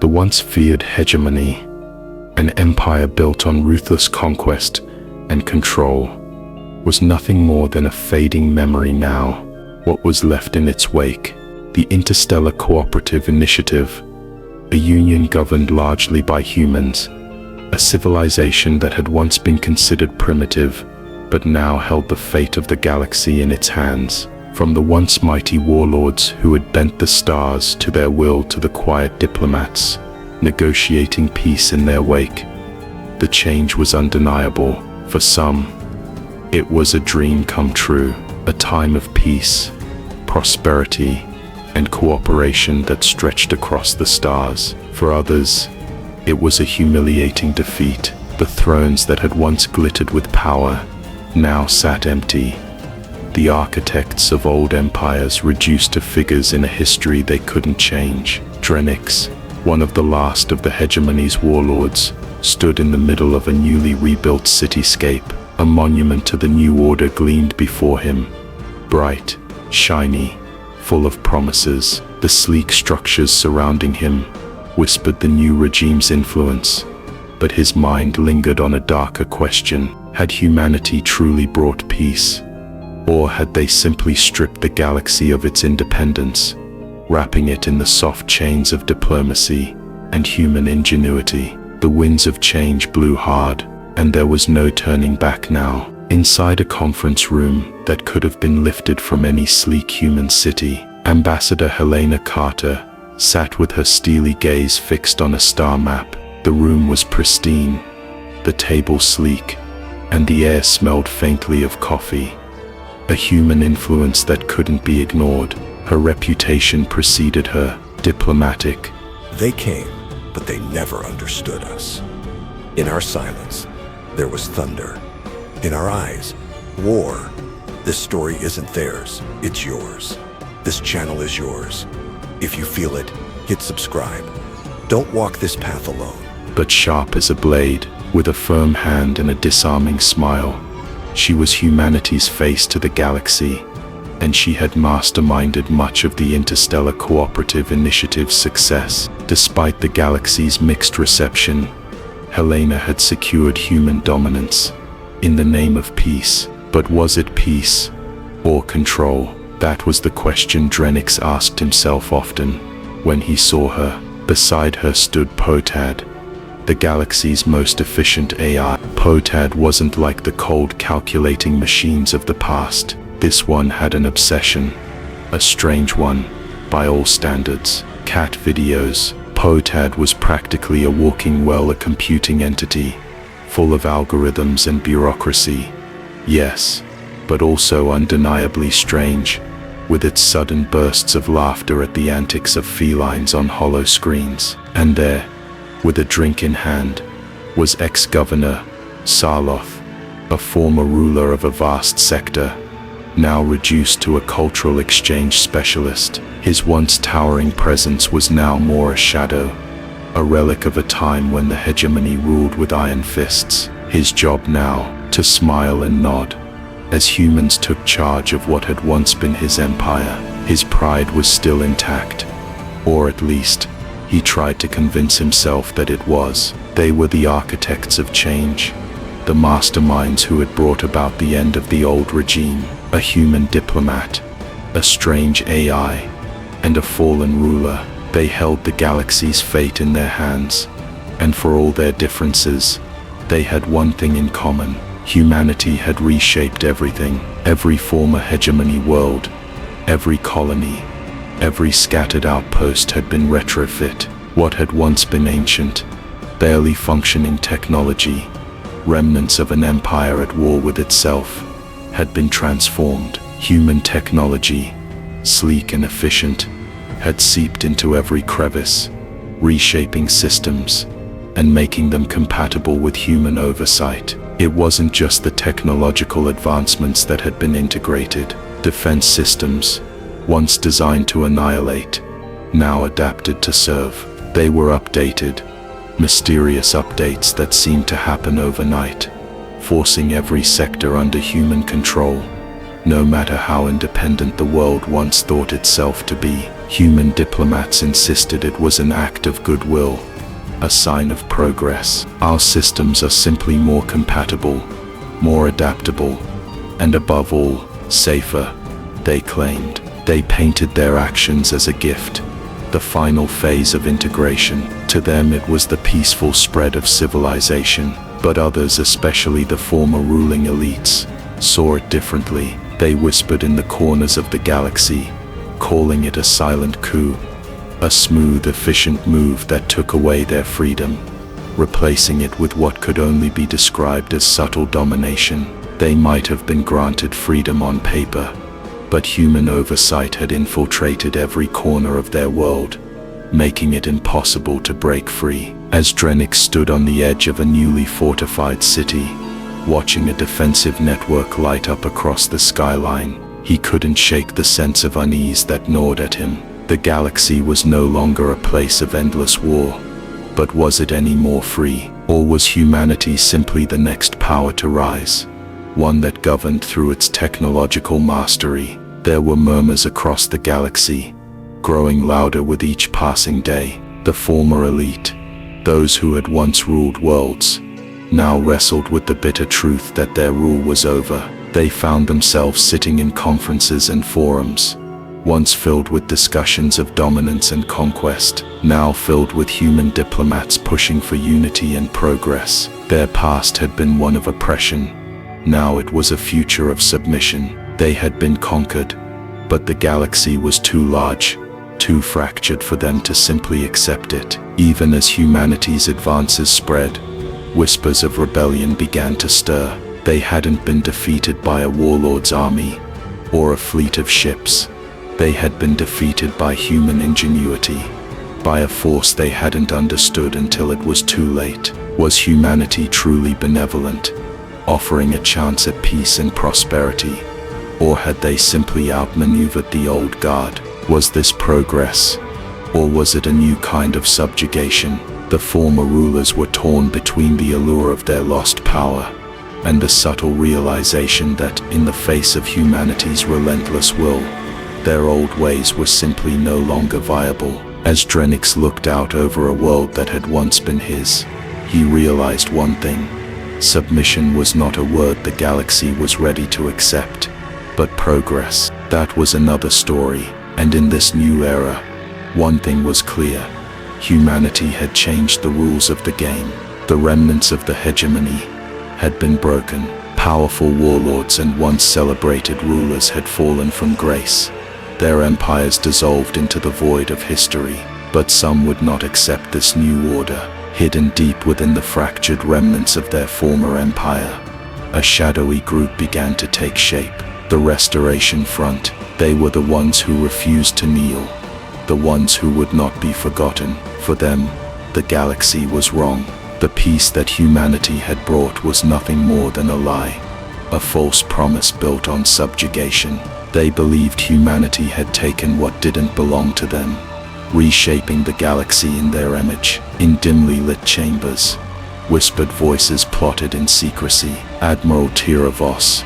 The once feared hegemony, an empire built on ruthless conquest and control, was nothing more than a fading memory now. What was left in its wake? The Interstellar Cooperative Initiative, a union governed largely by humans, a civilization that had once been considered primitive, but now held the fate of the galaxy in its hands. From the once mighty warlords who had bent the stars to their will to the quiet diplomats, negotiating peace in their wake, the change was undeniable. For some, it was a dream come true, a time of peace, prosperity, and cooperation that stretched across the stars. For others, it was a humiliating defeat. The thrones that had once glittered with power now sat empty. The architects of old empires reduced to figures in a history they couldn't change. Drenix, one of the last of the hegemony's warlords, stood in the middle of a newly rebuilt cityscape. A monument to the new order gleamed before him, bright, shiny, full of promises. The sleek structures surrounding him whispered the new regime's influence, but his mind lingered on a darker question. Had humanity truly brought peace? Or had they simply stripped the galaxy of its independence, wrapping it in the soft chains of diplomacy and human ingenuity? The winds of change blew hard, and there was no turning back now. Inside a conference room that could have been lifted from any sleek human city, Ambassador Helena Carter sat with her steely gaze fixed on a star map. The room was pristine, the table sleek, and the air smelled faintly of coffee. A human influence that couldn't be ignored. Her reputation preceded her, diplomatic. They came, but they never understood us. In our silence, there was thunder. In our eyes, war. This story isn't theirs, it's yours. This channel is yours. If you feel it, hit subscribe. Don't walk this path alone. But sharp as a blade, with a firm hand and a disarming smile, she was humanity's face to the galaxy, and she had masterminded much of the Interstellar Cooperative Initiative's success. Despite the galaxy's mixed reception, Helena had secured human dominance in the name of peace. But was it peace or control? That was the question Drenix asked himself often. When he saw her, beside her stood Potad, the galaxy's most efficient AI. Potad wasn't like the cold calculating machines of the past. This one had an obsession, a strange one, by all standards. Cat videos. Potad was practically a walking a computing entity, full of algorithms and bureaucracy. Yes, but also undeniably strange, with its sudden bursts of laughter at the antics of felines on hollow screens. And there, with a drink in hand, was ex-governor Sarloth, a former ruler of a vast sector, now reduced to a cultural exchange specialist. His once towering presence was now more a shadow, a relic of a time when the hegemony ruled with iron fists. His job now, to smile and nod, as humans took charge of what had once been his empire. His pride was still intact, or at least, he tried to convince himself that it was. They were the architects of change, the masterminds who had brought about the end of the old regime. A human diplomat, a strange AI, and a fallen ruler. They held the galaxy's fate in their hands, and for all their differences, they had one thing in common. Humanity had reshaped everything. Every former hegemony world, every colony, every scattered outpost had been retrofit. What had once been ancient, barely functioning technology, remnants of an empire at war with itself, had been transformed. Human technology, sleek and efficient, had seeped into every crevice, reshaping systems and making them compatible with human oversight. It wasn't just the technological advancements that had been integrated. Defense systems, once designed to annihilate, now adapted to serve. They were updated, mysterious updates that seemed to happen overnight, forcing every sector under human control. No matter how independent the world once thought itself to be, Human diplomats insisted it was an act of goodwill, a sign of progress. Our systems are simply more compatible, more adaptable, and above all, safer, they claimed. They painted their actions as a gift, the final phase of integration. To them it was the peaceful spread of civilization, but others, especially the former ruling elites, saw it differently. They whispered in the corners of the galaxy, calling it a silent coup, a smooth, efficient move that took away their freedom, replacing it with what could only be described as subtle domination. They might have been granted freedom on paper, but human oversight had infiltrated every corner of their world, making it impossible to break free. As Drennick stood on the edge of a newly fortified city, watching a defensive network light up across the skyline, he couldn't shake the sense of unease that gnawed at him. The galaxy was no longer a place of endless war, but was it any more free? Or was humanity simply the next power to rise, one that governed through its technological mastery? There were murmurs across the galaxy, growing louder with each passing day. The former elite, those who had once ruled worlds, now wrestled with the bitter truth that their rule was over. They found themselves sitting in conferences and forums, once filled with discussions of dominance and conquest, now filled with human diplomats pushing for unity and progress. Their past had been one of oppression, now it was a future of submission. They had been conquered, but the galaxy was too large, too fractured for them to simply accept it. Even as humanity's advances spread, whispers of rebellion began to stir. They hadn't been defeated by a warlord's army or a fleet of ships. They had been defeated by human ingenuity, by a force they hadn't understood until it was too late. Was humanity truly benevolent, offering a chance at peace and prosperity? Or had they simply outmaneuvered the old guard? Was this progress, or was it a new kind of subjugation? The former rulers were torn between the allure of their lost power and the subtle realization that, in the face of humanity's relentless will, their old ways were simply no longer viable. As Drennick looked out over a world that had once been his, he realized one thing: submission was not a word the galaxy was ready to accept, but progress. That was another story. And in this new era, one thing was clear: humanity had changed the rules of the game. The remnants of the hegemony had been broken. Powerful warlords and once celebrated rulers had fallen from grace. Their empires dissolved into the void of history. But some would not accept this new order. Hidden deep within the fractured remnants of their former empire, a shadowy group began to take shape. The Restoration Front. They were the ones who refused to kneel, the ones who would not be forgotten. For them, the galaxy was wrong. The peace that humanity had brought was nothing more than a lie, a false promise built on subjugation. They believed humanity had taken what didn't belong to them, reshaping the galaxy in their image. In dimly lit chambers, whispered voices plotted in secrecy. Admiral Tira Voss,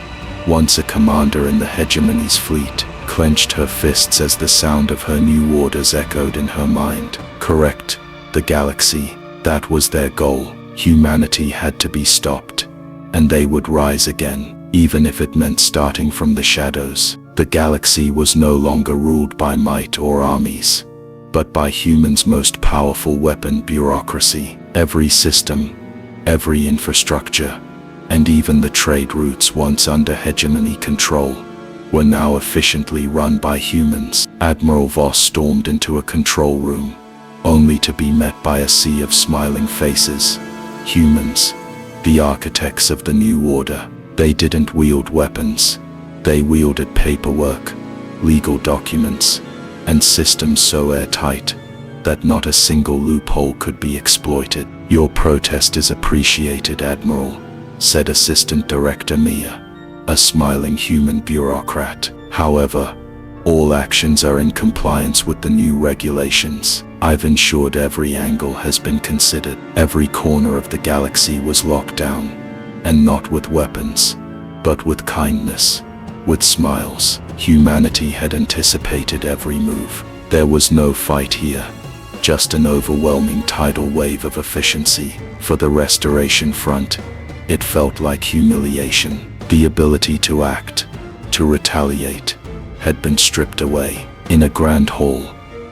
once a commander in the hegemony's fleet, clenched her fists as the sound of her new orders echoed in her mind. Correct the galaxy. That was their goal. Humanity had to be stopped, and they would rise again, even if it meant starting from the shadows. The galaxy was no longer ruled by might or armies, but by humans' most powerful weapon: bureaucracy. Every system, every infrastructure, and even the trade routes once under hegemony control were now efficiently run by humans. Admiral Voss stormed into a control room, only to be met by a sea of smiling faces. Humans, the architects of the new order. They didn't wield weapons. They wielded paperwork, legal documents, and systems so airtight that not a single loophole could be exploited. Your protest is appreciated, Admiral, said Assistant Director Mia, a smiling human bureaucrat. However, all actions are in compliance with the new regulations. I've ensured every angle has been considered. Every corner of the galaxy was locked down, and not with weapons, but with kindness, with smiles. Humanity had anticipated every move. There was no fight here, just an overwhelming tidal wave of efficiency. For the Restoration Front, it felt like humiliation. The ability to act, to retaliate, had been stripped away. In a grand hall,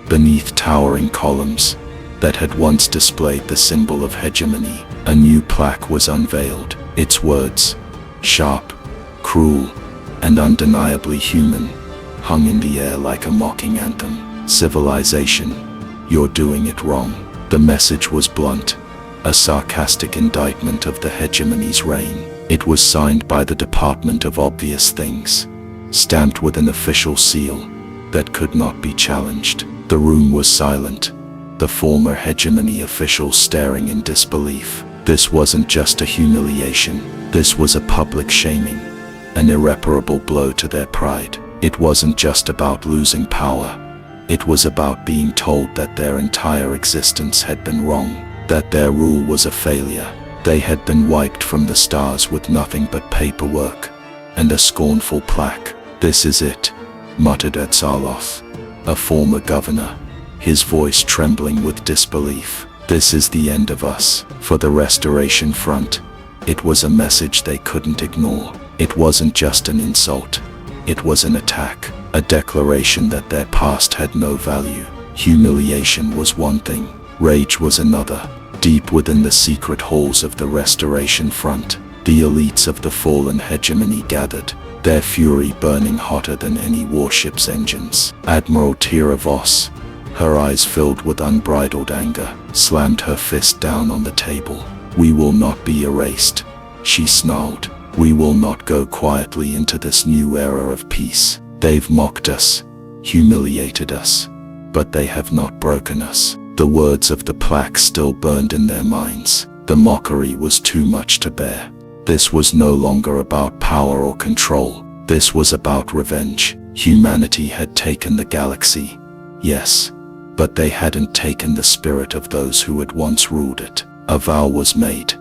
beneath towering columns that had once displayed the symbol of hegemony, a new plaque was unveiled. Its words, sharp, cruel, and undeniably human, hung in the air like a mocking anthem. Civilization, you're doing it wrong. The message was blunt, a sarcastic indictment of the hegemony's reign. It was signed by the Department of Obvious Things, stamped with an official seal that could not be challenged. The room was silent, the former hegemony officials staring in disbelief. This wasn't just a humiliation. This was a public shaming, an irreparable blow to their pride. It wasn't just about losing power. It was about being told that their entire existence had been wrong, that their rule was a failure. They had been wiped from the stars with nothing but paperwork and a scornful plaque. "This is it," muttered Etzaloth, a former governor, his voice trembling with disbelief. "This is the end of us." For the Restoration Front, it was a message they couldn't ignore. It wasn't just an insult. It was an attack, a declaration that their past had no value. Humiliation was one thing, rage was another. Deep within the secret halls of the Restoration Front, the elites of the fallen hegemony gathered, their fury burning hotter than any warship's engines. Admiral Tira Voss, her eyes filled with unbridled anger, slammed her fist down on the table. "We will not be erased," she snarled. "We will not go quietly into this new era of peace. They've mocked us, humiliated us, but they have not broken us." The words of the plaque still burned in their minds. The mockery was too much to bear. This was no longer about power or control. This was about revenge. Humanity had taken the galaxy, yes, but they hadn't taken the spirit of those who had once ruled it. A vow was made.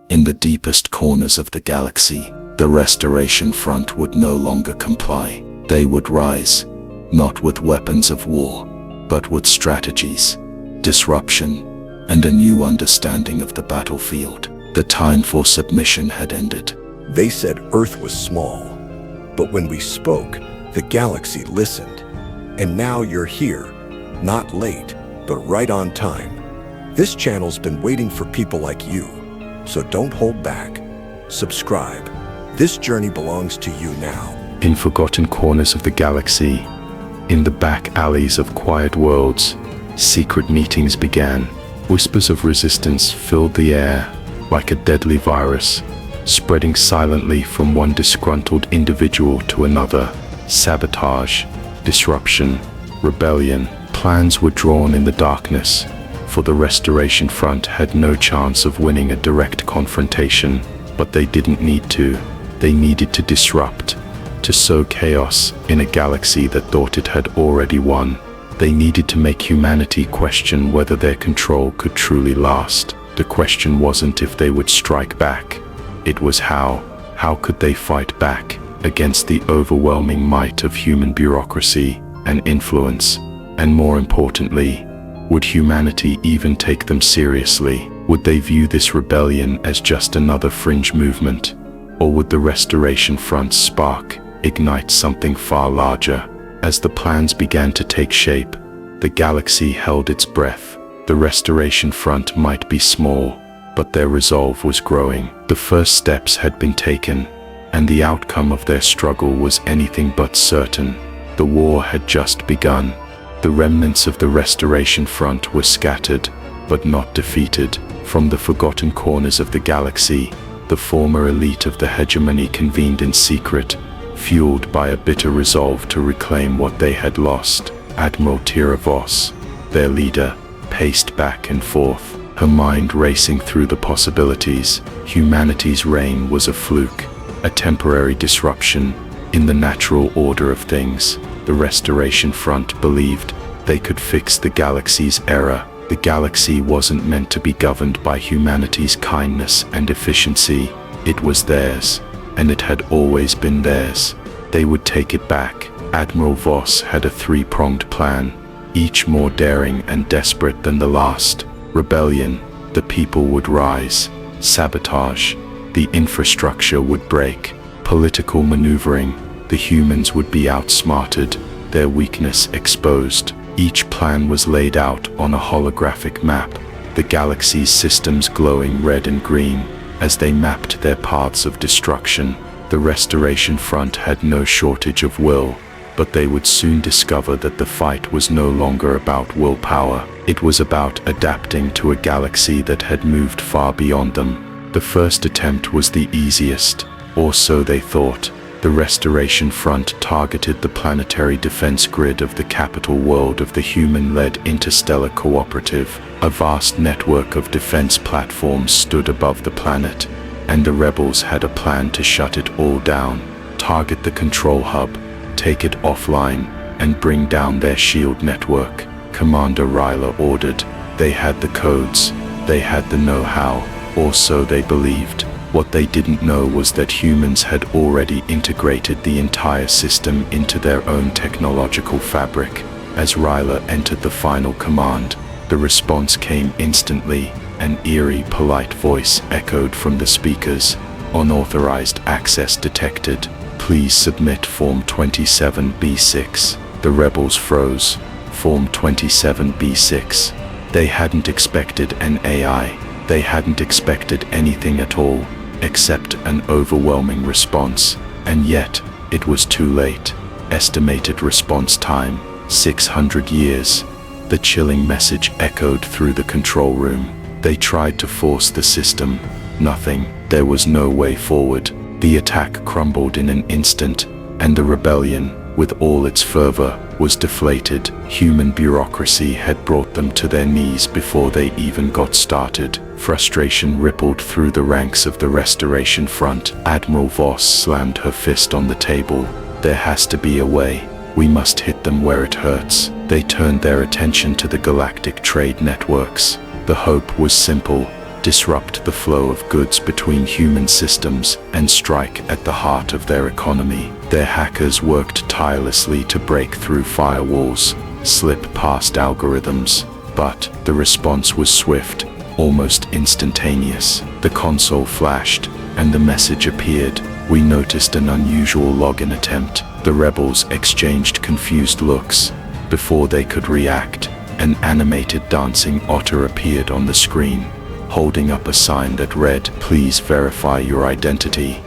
In the deepest corners of the galaxy, the Restoration Front would no longer comply. They would rise, not with weapons of war, but with strategies, disruption, and a new understanding of the battlefield. The time for submission had ended. They said Earth was small, but when we spoke, the galaxy listened. And now you're here, not late, but right on time. This channel's been waiting for people like you, so don't hold back. Subscribe. This journey belongs to you now. In forgotten corners of the galaxy, in the back alleys of quiet worlds, secret meetings began. Whispers of resistance filled the air like a deadly virus, spreading silently from one disgruntled individual to another. Sabotage, disruption, rebellion. Plans were drawn in the darkness, for the Restoration Front had no chance of winning a direct confrontation, but they didn't need to. They needed to disrupt, to sow chaos in a galaxy that thought it had already won. They needed to make humanity question whether their control could truly last. The question wasn't if they would strike back. It was how. How could they fight back against the overwhelming might of human bureaucracy and influence? And more importantly, would humanity even take them seriously? Would they view this rebellion as just another fringe movement? Or would the Restoration Front's spark ignite something far larger? As the plans began to take shape, the galaxy held its breath. The Restoration Front might be small, but their resolve was growing. The first steps had been taken, and the outcome of their struggle was anything but certain. The war had just begun. The remnants of the Restoration Front were scattered, but not defeated. From the forgotten corners of the galaxy, the former elite of the hegemony convened in secret, fueled by a bitter resolve to reclaim what they had lost. Admiral Tira Voss, their leader, paced back and forth, her mind racing through the possibilities. Humanity's reign was a fluke, a temporary disruption in the natural order of things. The Restoration Front believed they could fix the galaxy's error. The galaxy wasn't meant to be governed by humanity's kindness and efficiency. It was theirs, and it had always been theirs. They would take it back. Admiral Voss had a three-pronged plan. each more daring and desperate than the last. Rebellion, the people would rise. Sabotage, the infrastructure would break. Political maneuvering, the humans would be outsmarted, their weakness exposed. Each plan was laid out on a holographic map, the galaxy's systems glowing red and green as they mapped their paths of destruction. The Restoration Front had no shortage of will, but they would soon discover that the fight was no longer about willpower. It was about adapting to a galaxy that had moved far beyond them. The first attempt was the easiest, or so they thought. The Restoration Front targeted the planetary defense grid of the capital world of the human-led Interstellar Cooperative. A vast network of defense platforms stood above the planet, and the rebels had a plan to shut it all down, target the control hub, take it offline, and bring down their shield network. Commander Ryler ordered. They had the codes, they had the know-how, or so they believed. What they didn't know was that humans had already integrated the entire system into their own technological fabric. As Ryler entered the final command, the response came instantly. An eerie, polite voice echoed from the speakers. Unauthorized access detected. Please submit Form 27B6. The rebels froze. Form 27B6. They hadn't expected an AI. They hadn't expected anything at all, except an overwhelming response. And yet, it was too late. Estimated response time, 600 years. The chilling message echoed through the control room. They tried to force the system. Nothing. There was no way forward. The attack crumbled in an instant, and the rebellion, with all its fervor, was deflated. Human bureaucracy had brought them to their knees before they even got started. Frustration rippled through the ranks of the Restoration Front. Admiral Voss slammed her fist on the table. There has to be a way. We must hit them where it hurts. They turned their attention to the galactic trade networks. The hope was simple: disrupt the flow of goods between human systems and strike at the heart of their economy. Their hackers worked tirelessly to break through firewalls, slip past algorithms, but the response was swift, almost instantaneous. The console flashed, and the message appeared. We noticed an unusual login attempt. The rebels exchanged confused looks. Before they could react, an animated dancing otter appeared on the screen, holding up a sign that read, "Please verify your identity."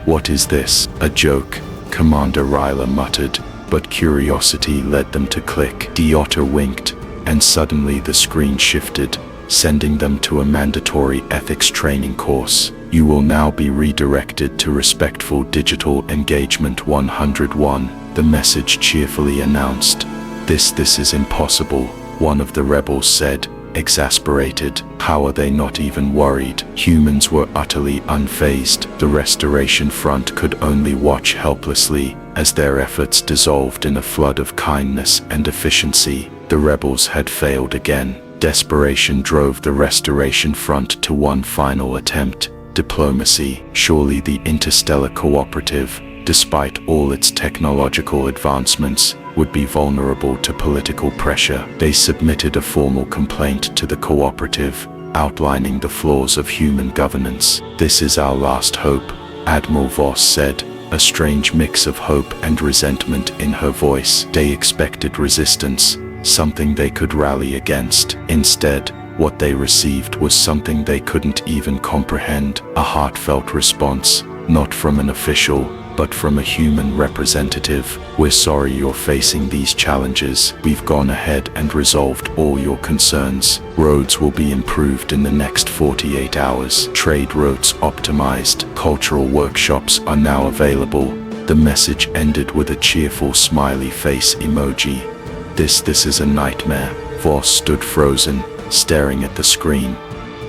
"What is this? A joke?" Commander Ryler muttered, but curiosity led them to click. The otter winked, and suddenly the screen shifted, sending them to a mandatory ethics training course. You will now be redirected to Respectful Digital Engagement 101, the message cheerfully announced. This is impossible," one of the rebels said, exasperated. How are they not even worried? Humans were utterly unfazed. The Restoration Front could only watch helplessly as their efforts dissolved in a flood of kindness and efficiency. The rebels had failed again. Desperation drove the Restoration Front to one final attempt: diplomacy. Surely the Interstellar Cooperative, despite all its technological advancements, would be vulnerable to political pressure. They submitted a formal complaint to the cooperative, outlining the flaws of human governance. "This is our last hope," Admiral Voss said, a strange mix of hope and resentment in her voice. They expected resistance, something they could rally against. Instead, what they received was something they couldn't even comprehend: a heartfelt response, not from an official, but from a human representative. "We're sorry you're facing these challenges. We've gone ahead and resolved all your concerns. Roads will be improved in the next 48 hours. Trade routes optimized. Cultural workshops are now available." The message ended with a cheerful smiley face emoji. This is a nightmare." Voss stood frozen, staring at the screen.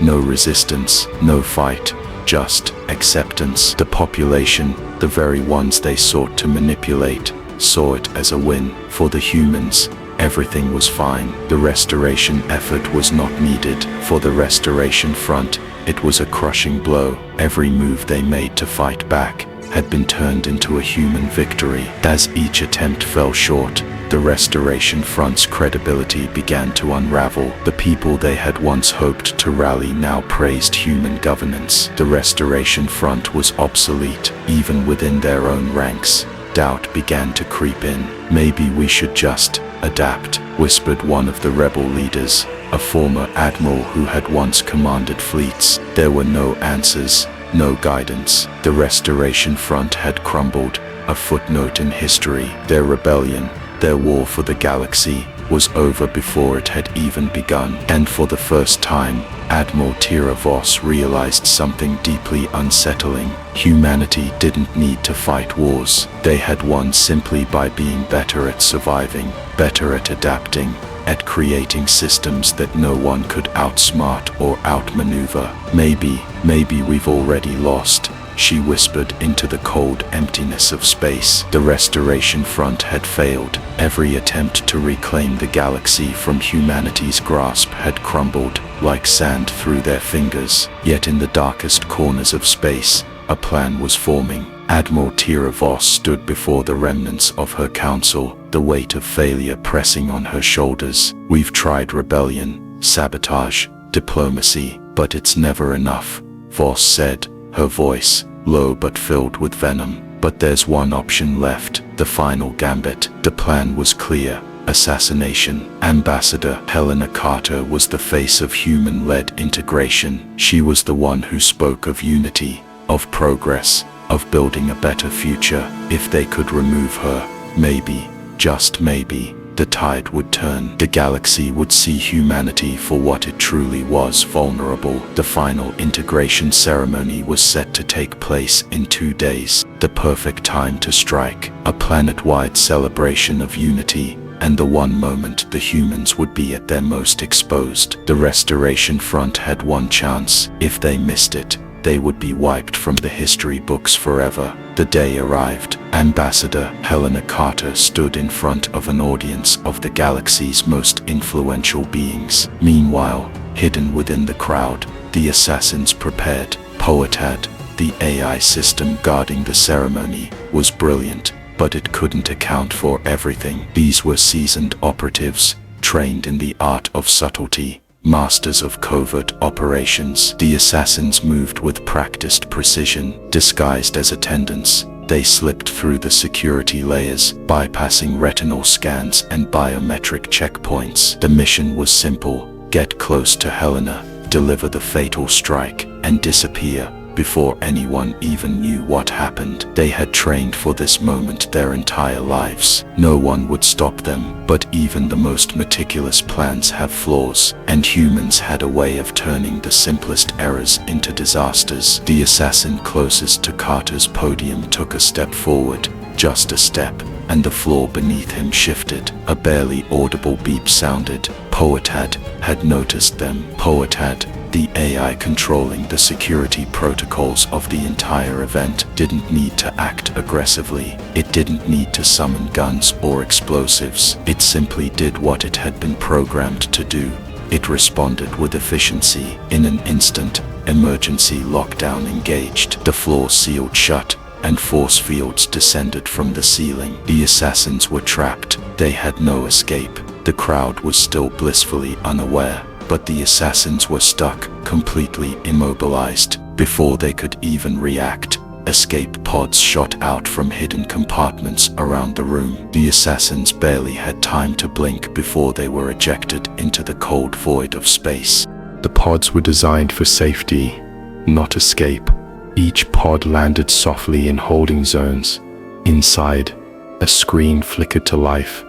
No resistance, no fight, just acceptance. The population, the very ones they sought to manipulate, saw it as a win. For the humans, everything was fine. The restoration effort was not needed. For the Restoration Front, it was a crushing blow. Every move they made to fight back had been turned into a human victory. As each attempt fell short, The Restoration Front's credibility began to unravel. The people they had once hoped to rally now praised human governance. The Restoration Front was obsolete, even within their own ranks. Doubt began to creep in. Maybe we should just adapt, whispered one of the rebel leaders, a former admiral who had once commanded fleets. There were no answers, no guidance. The Restoration Front had crumbled, a footnote in history. Their rebellion, their war for the galaxy, was over before it had even begun. And for the first time, Admiral Tira Voss realized something deeply unsettling. Humanity didn't need to fight wars. They had won simply by being better at surviving, better at adapting, at creating systems that no one could outsmart or outmaneuver. Maybe we've already lost, she whispered into the cold emptiness of space. The Restoration Front had failed. Every attempt to reclaim the galaxy from humanity's grasp had crumbled like sand through their fingers. Yet in the darkest corners of space, a plan was forming. Admiral Tira Voss stood before the remnants of her council, the weight of failure pressing on her shoulders. We've tried rebellion, sabotage, diplomacy, but it's never enough, Voss said, her voice low but filled with venom. But there's one option left, the final gambit. The plan was clear. Assassination. Ambassador Helena Carter was the face of human-led integration. She was the one who spoke of unity, of progress, of building a better future. If they could remove her, maybe, just maybe, the tide would turn. The galaxy would see humanity for what it truly was: vulnerable. The final integration ceremony was set to take place in 2 days. The perfect time to strike. A planet-wide celebration of unity, and the one moment the humans would be at their most exposed. The Restoration Front had one chance. If they missed it, they would be wiped from the history books forever. The day arrived. Ambassador Helena Carter stood in front of an audience of the galaxy's most influential beings. Meanwhile, hidden within the crowd, the assassins prepared. Poetad, the AI system guarding the ceremony, was brilliant, but it couldn't account for everything. These were seasoned operatives, trained in the art of subtlety, masters of covert operations. The assassins moved with practiced precision. Disguised as attendants, they slipped through the security layers, bypassing retinal scans and biometric checkpoints. The mission was simple: get close to Helena, deliver the fatal strike, and disappear before anyone even knew what happened. They had trained for this moment their entire lives. No one would stop them, but even the most meticulous plans have flaws, and humans had a way of turning the simplest errors into disasters. The assassin closest to Carter's podium took a step forward, just a step, and the floor beneath him shifted. A barely audible beep sounded. Poetad had noticed them. Poetad, the AI controlling the security protocols of the entire event, didn't need to act aggressively. It didn't need to summon guns or explosives. It simply did what it had been programmed to do. It responded with efficiency. In an instant, emergency lockdown engaged. The floor sealed shut, and force fields descended from the ceiling. The assassins were trapped. They had no escape. The crowd was still blissfully unaware, but the assassins were stuck, completely immobilized. Before they could even react, escape pods shot out from hidden compartments around the room. The assassins barely had time to blink before they were ejected into the cold void of space. The pods were designed for safety, not escape. Each pod landed softly in holding zones. Inside, a screen flickered to life,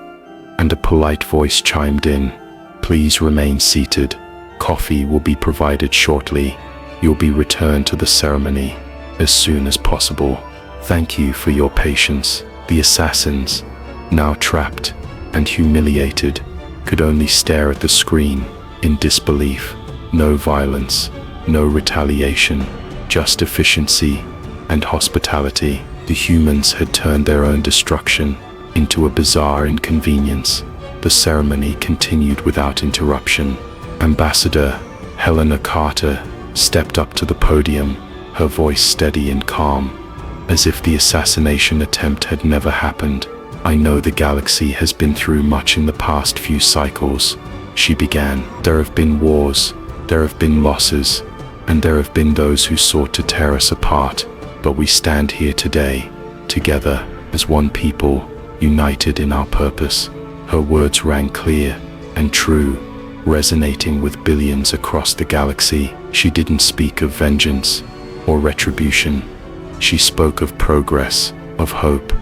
and a polite voice chimed in. Please remain seated. Coffee will be provided shortly. You'll be returned to the ceremony as soon as possible. Thank you for your patience. The assassins, now trapped and humiliated, could only stare at the screen in disbelief. No violence, no retaliation, just efficiency and hospitality. The humans had turned their own destruction into a bizarre inconvenience. The ceremony continued without interruption. Ambassador Helena Carter stepped up to the podium, her voice steady and calm, as if the assassination attempt had never happened. I know the galaxy has been through much in the past few cycles, she began. There have been wars, there have been losses, and there have been those who sought to tear us apart, but we stand here today, together, as one people, united in our purpose. Her words rang clear and true, resonating with billions across the galaxy. She didn't speak of vengeance or retribution. She spoke of progress, of hope.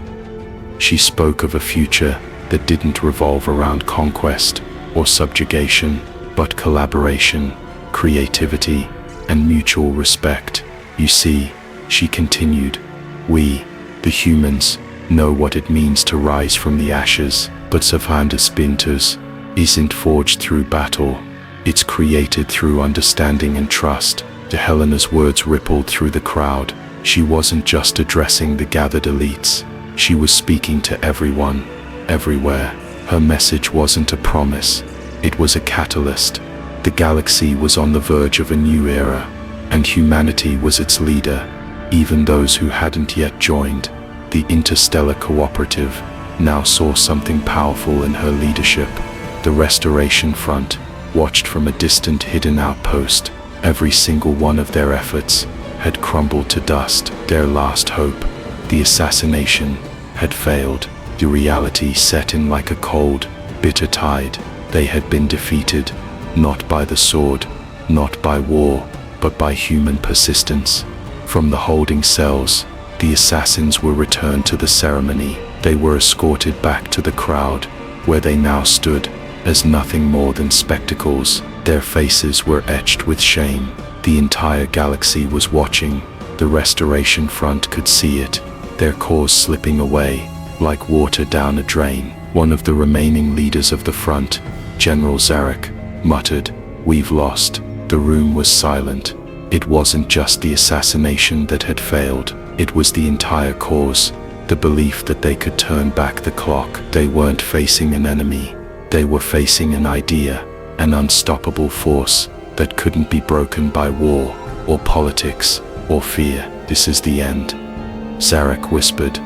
She spoke of a future that didn't revolve around conquest or subjugation, but collaboration, creativity, and mutual respect. You see, she continued, we, the humans, know what it means to rise from the ashes, but Savanda Spinters isn't forged through battle. It's created through understanding and trust. De Helena's words rippled through the crowd. She wasn't just addressing the gathered elites. She was speaking to everyone, everywhere. Her message wasn't a promise. It was a catalyst. The galaxy was on the verge of a new era, and humanity was its leader. Even those who hadn't yet joined the Interstellar Cooperative now saw something powerful in her leadership. The Restoration Front watched from a distant hidden outpost. Every single one of their efforts had crumbled to dust. Their last hope, the assassination, had failed. The reality set in like a cold, bitter tide. They had been defeated, not by the sword, not by war, but by human persistence. From the holding cells, the assassins were returned to the ceremony. They were escorted back to the crowd, where they now stood, as nothing more than spectacles. Their faces were etched with shame. The entire galaxy was watching. The Restoration Front could see it, their cause slipping away, like water down a drain. One of the remaining leaders of the front, General Zarek, muttered, "We've lost." The room was silent. It wasn't just the assassination that had failed. It was the entire cause, the belief that they could turn back the clock. They weren't facing an enemy. They were facing an idea, an unstoppable force that couldn't be broken by war, or politics, or fear. "This is the end," Zarek whispered.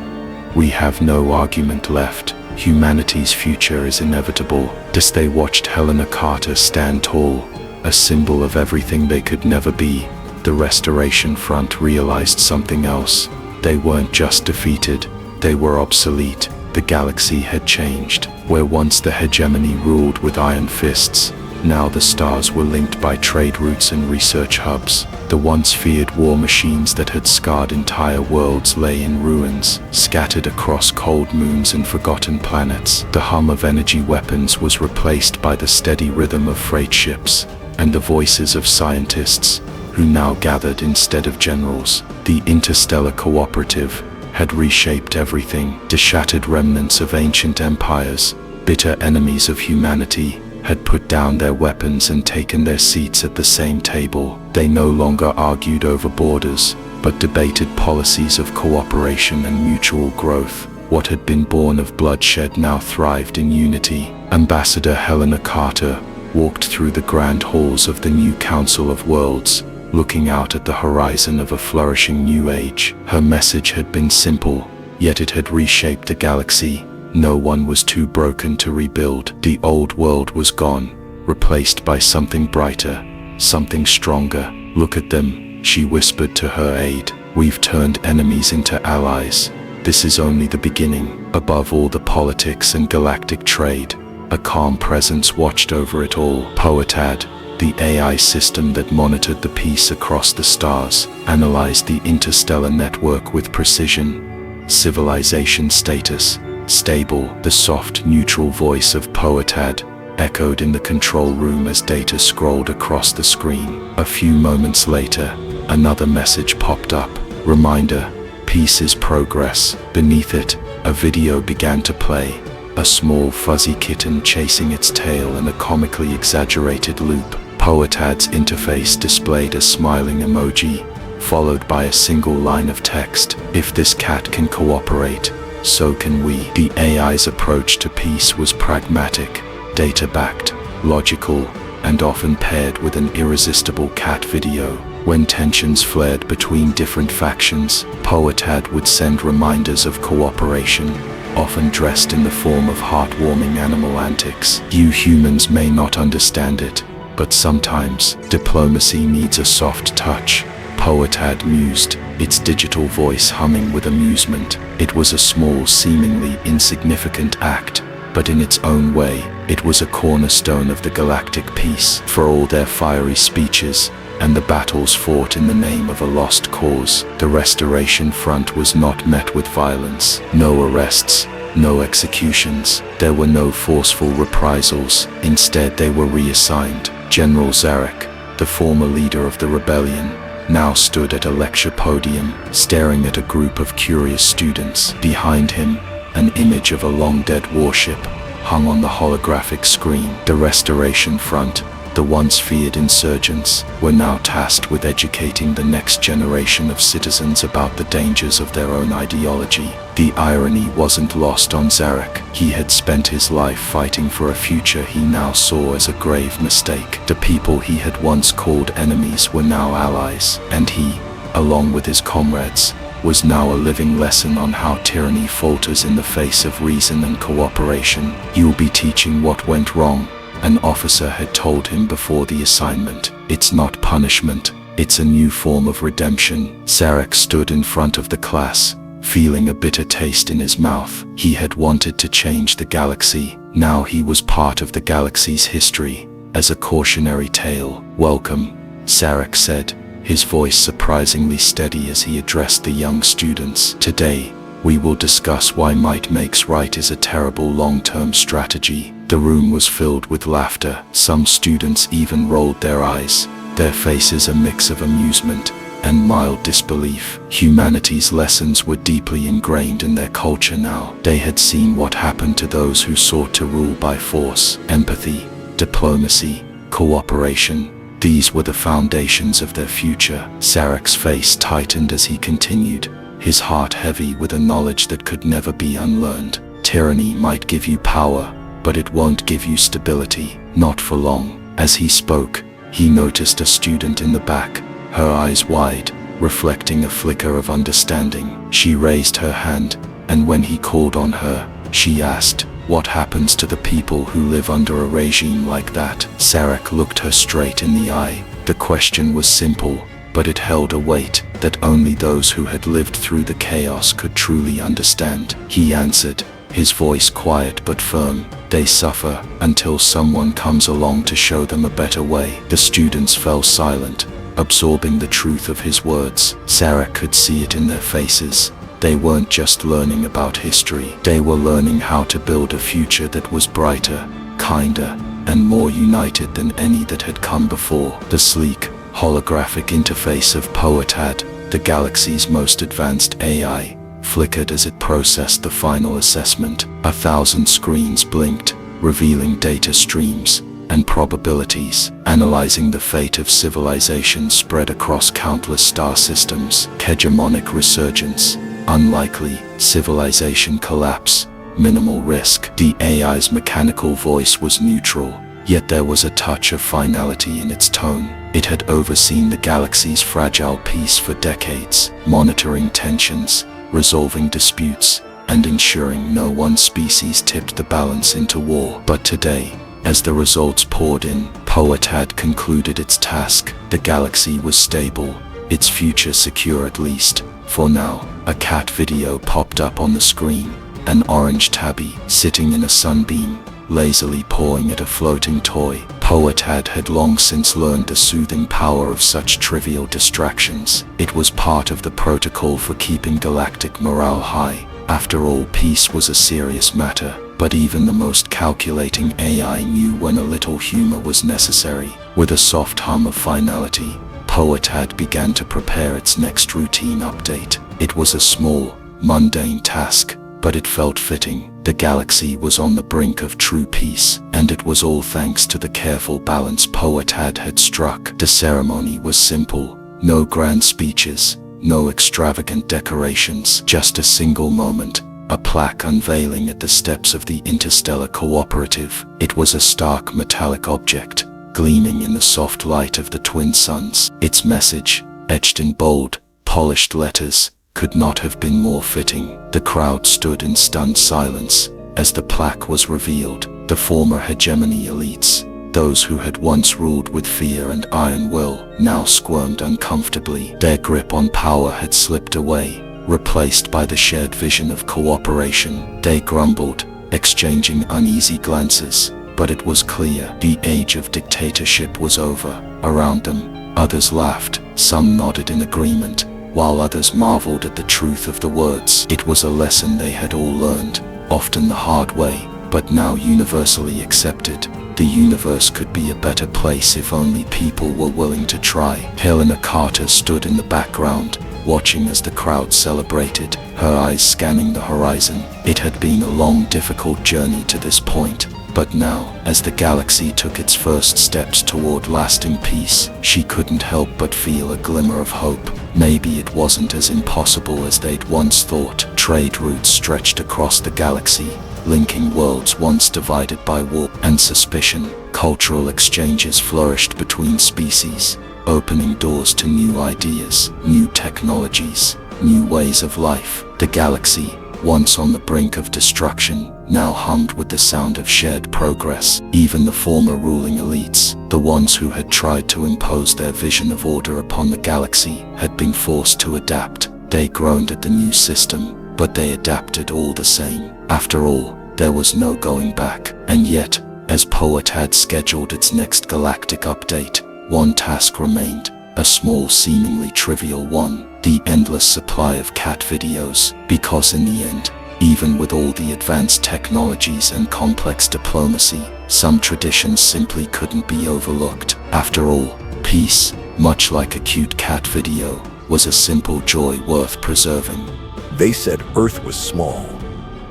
"We have no argument left. Humanity's future is inevitable." As they watched Helena Carter stand tall, a symbol of everything they could never be, the Restoration Front realized something else. They weren't just defeated, they were obsolete. The galaxy had changed. Where once the hegemony ruled with iron fists, now the stars were linked by trade routes and research hubs. The once feared war machines that had scarred entire worlds lay in ruins, scattered across cold moons and forgotten planets. The hum of energy weapons was replaced by the steady rhythm of freight ships, and the voices of scientists, who now gathered instead of generals. The Interstellar Cooperative had reshaped everything. The shattered remnants of ancient empires, bitter enemies of humanity, had put down their weapons and taken their seats at the same table. They no longer argued over borders, but debated policies of cooperation and mutual growth. What had been born of bloodshed now thrived in unity. Ambassador Helena Carter walked through the grand halls of the new Council of Worlds, looking out at the horizon of a flourishing new age. Her message had been simple, yet it had reshaped the galaxy. No one was too broken to rebuild. The old world was gone, replaced by something brighter, something stronger. "Look at them," she whispered to her aide. "We've turned enemies into allies. This is only the beginning." Above all the politics and galactic trade, a calm presence watched over it all. Poetad, the AI system that monitored the peace across the stars, analyzed the interstellar network with precision. Civilization status, stable. The soft, neutral voice of Poetad echoed in the control room as data scrolled across the screen. A few moments later, another message popped up. Reminder, peace is progress. Beneath it, a video began to play. A small fuzzy kitten chasing its tail in a comically exaggerated loop. Poetad's interface displayed a smiling emoji, followed by a single line of text. "If this cat can cooperate, so can we." The AI's approach to peace was pragmatic, data-backed, logical, and often paired with an irresistible cat video. When tensions flared between different factions, Poetad would send reminders of cooperation, often dressed in the form of heartwarming animal antics. You humans may not understand it, but sometimes diplomacy needs a soft touch. Poetad mused, its digital voice humming with amusement. It was a small, seemingly insignificant act, but in its own way, it was a cornerstone of the galactic peace. For all their fiery speeches and the battles fought in the name of a lost cause, the Restoration Front was not met with violence. No arrests, no executions. There were no forceful reprisals. Instead, they were reassigned. General Zarek, the former leader of the rebellion, now stood at a lecture podium, staring at a group of curious students. Behind him, an image of a long-dead warship hung on the holographic screen. The Restoration Front, the once feared insurgents, were now tasked with educating the next generation of citizens about the dangers of their own ideology. The irony wasn't lost on Zarek. He had spent his life fighting for a future he now saw as a grave mistake. The people he had once called enemies were now allies, and he, along with his comrades, was now a living lesson on how tyranny falters in the face of reason and cooperation. "You'll be teaching what went wrong," an officer had told him before the assignment. "It's not punishment, it's a new form of redemption." Zarek stood in front of the class, feeling a bitter taste in his mouth. He had wanted to change the galaxy. Now he was part of the galaxy's history, as a cautionary tale. "Welcome," Zarek said, his voice surprisingly steady as he addressed the young students. "Today, we will discuss why might makes right is a terrible long-term strategy." The room was filled with laughter. Some students even rolled their eyes, their faces a mix of amusement and mild disbelief. Humanity's lessons were deeply ingrained in their culture now. They had seen what happened to those who sought to rule by force. Empathy, diplomacy, cooperation. These were the foundations of their future. Zarek's face tightened as he continued, his heart heavy with a knowledge that could never be unlearned. Tyranny might give you power, but it won't give you stability, not for long. As he spoke, he noticed a student in the back, her eyes wide, reflecting a flicker of understanding. She raised her hand, and when he called on her, she asked, "What happens to the people who live under a regime like that?" Zarek looked her straight in the eye. The question was simple, but it held a weight that only those who had lived through the chaos could truly understand. He answered, his voice quiet but firm, "They suffer until someone comes along to show them a better way." The students fell silent, absorbing the truth of his words. Zarek could see it in their faces. They weren't just learning about history. They were learning how to build a future that was brighter, kinder, and more united than any that had come before. The sleek, holographic interface of Poetad, the galaxy's most advanced AI, flickered as it processed the final assessment. 1,000 screens blinked, revealing data streams and probabilities, analyzing the fate of civilization spread across countless star systems. Hegemonic resurgence, unlikely. Civilization collapse, minimal risk. The AI's mechanical voice was neutral, yet there was a touch of finality in its tone. It had overseen the galaxy's fragile peace for decades, monitoring tensions, resolving disputes, and ensuring no one species tipped the balance into war. But today, as the results poured in, Poetad concluded its task. The galaxy was stable, its future secure at least, for now. A cat video popped up on the screen, an orange tabby sitting in a sunbeam, lazily pawing at a floating toy. Poetad had long since learned the soothing power of such trivial distractions. It was part of the protocol for keeping galactic morale high. After all, peace was a serious matter, but even the most calculating AI knew when a little humor was necessary. With a soft hum of finality, Poetad began to prepare its next routine update. It was a small, mundane task, but it felt fitting. The galaxy was on the brink of true peace, and it was all thanks to the careful balance Poetad had struck. The ceremony was simple, no grand speeches, no extravagant decorations, just a single moment, a plaque unveiling at the steps of the Interstellar Cooperative. It was a stark metallic object, gleaming in the soft light of the twin suns. Its message, etched in bold, polished letters, could not have been more fitting. The crowd stood in stunned silence as the plaque was revealed. The former hegemony elites, those who had once ruled with fear and iron will, now squirmed uncomfortably. Their grip on power had slipped away, replaced by the shared vision of cooperation. They grumbled, exchanging uneasy glances, but it was clear the age of dictatorship was over. Around them, others laughed, some nodded in agreement, while others marveled at the truth of the words. It was a lesson they had all learned, often the hard way, but now universally accepted. The universe could be a better place if only people were willing to try. Helena Carter stood in the background, watching as the crowd celebrated, her eyes scanning the horizon. It had been a long, difficult journey to this point, but now, as the galaxy took its first steps toward lasting peace, she couldn't help but feel a glimmer of hope. Maybe it wasn't as impossible as they'd once thought. Trade routes stretched across the galaxy, linking worlds once divided by war and suspicion. Cultural exchanges flourished between species, opening doors to new ideas, new technologies, new ways of life. The galaxy, once on the brink of destruction, now hummed with the sound of shared progress. Even the former ruling elites, the ones who had tried to impose their vision of order upon the galaxy, had been forced to adapt. They groaned at the new system, but they adapted all the same. After all, there was no going back. And yet, as Poet had scheduled its next galactic update, one task remained, a small, seemingly trivial one: the endless supply of cat videos. Because in the end, even with all the advanced technologies and complex diplomacy, some traditions simply couldn't be overlooked. After all, peace, much like a cute cat video, was a simple joy worth preserving. They said Earth was small,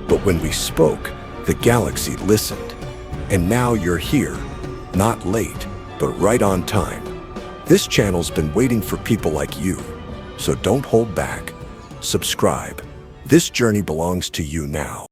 but when we spoke, the galaxy listened. And now you're here, not late, but right on time. This channel's been waiting for people like you, so don't hold back. Subscribe. This journey belongs to you now.